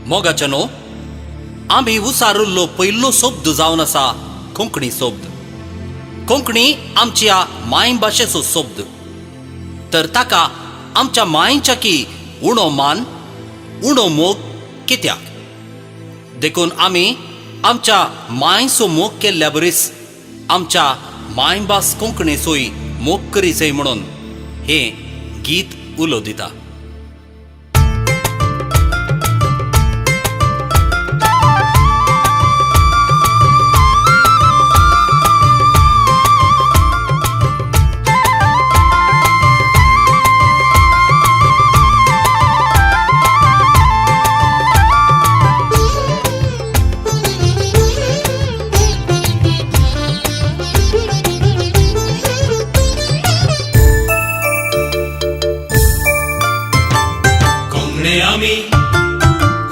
मोगाचनो आमी उसारिल्लो पयलो शब्द जावन आसा कोंकणी शब्द. कोंकणी आमच्या मायभाशेचो शब्द, तर ताका आमच्या मायच्या की उणो मान उणो मोग कित्याक? देखून आमी आमच्या मायचो मोग केल्ल्या बरीच आमच्या मायभास कोंकणीचोय मोग करीचय म्हणून हें गीत उलो दिता.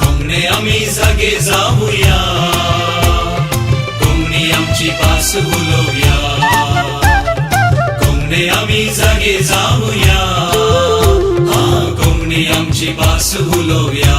कोंकणी आमी जागे जावुया, कोंकणी आमची भास उलोवया. कोंकणी आमी जागे जावुया, कोंकणी आमची भास उलोवया.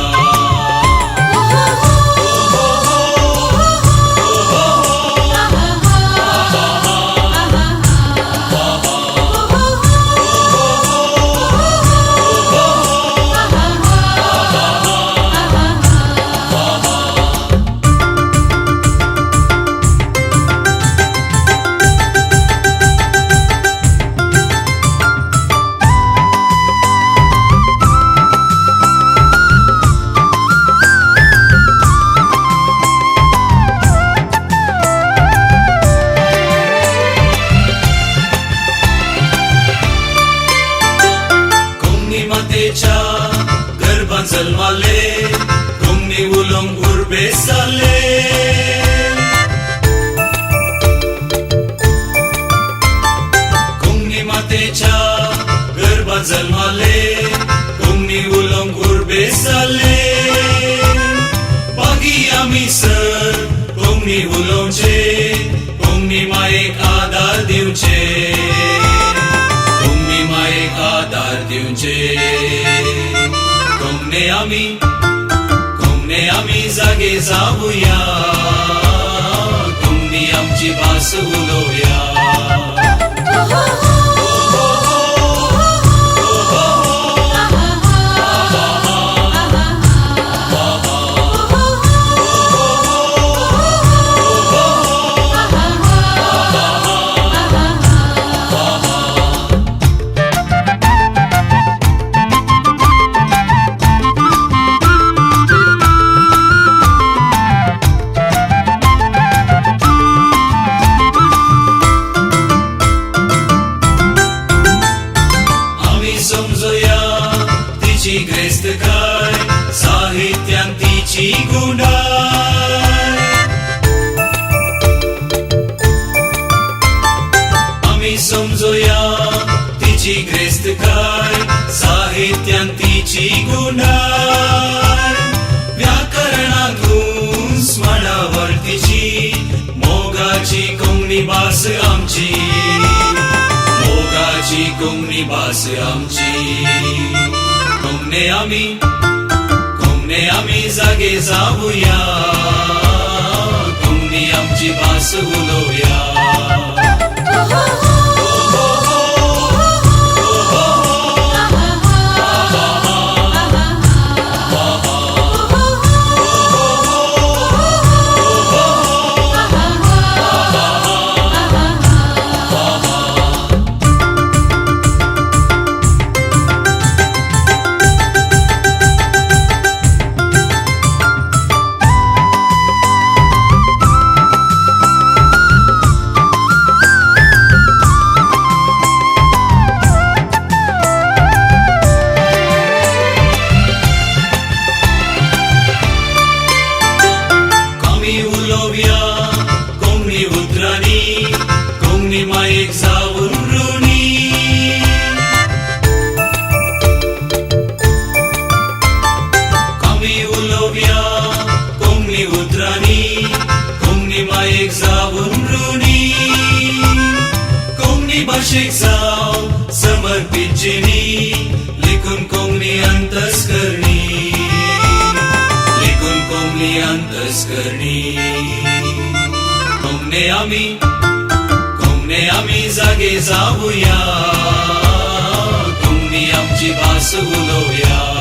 गर्भान जल्माले कोंकणी उलोवंक उर्बेस जाले. कोंकणी मातेच्या गर्भान जल्माले कोंकणी उलोवंक उर्बेस जाले. बागी आमी सर कोंकणी उलोवचे, कोंकणी मायेक आदार दिवचे, कोंकणी मायेक आदार दिवचे. कोंकणी आमी जागे जावुया, कोंकणी आमची भास उलोवया. तिची ग्रेस्तकाय साहित्यान तिची गुणाय. आमी समजुया तिची ग्रेस्तकाय साहित्यान तिची गुणाय. व्याकरणातून स्मरणावर तिची मोगाची कोंकणी भास आमची, मोगाची कोंकणी भास आमची. कोंकणी आमी जागे जावुया, कोंकणी आमची भास उलोवया. कोंकणी उतरांनी कोंकणी मायेक जावून रुणी. आमी उलोवया कोंकणी उतरांनी कोंकणी मायेक जावून रुणी. कोंकणी भाशेक जाव समर्पीत जिणी, लेकून कोंकणी अंतस्करणी, लेकून धरणी कोंगणे आम्ही जागे जाऊया कोंगणी आमची भास उलोवया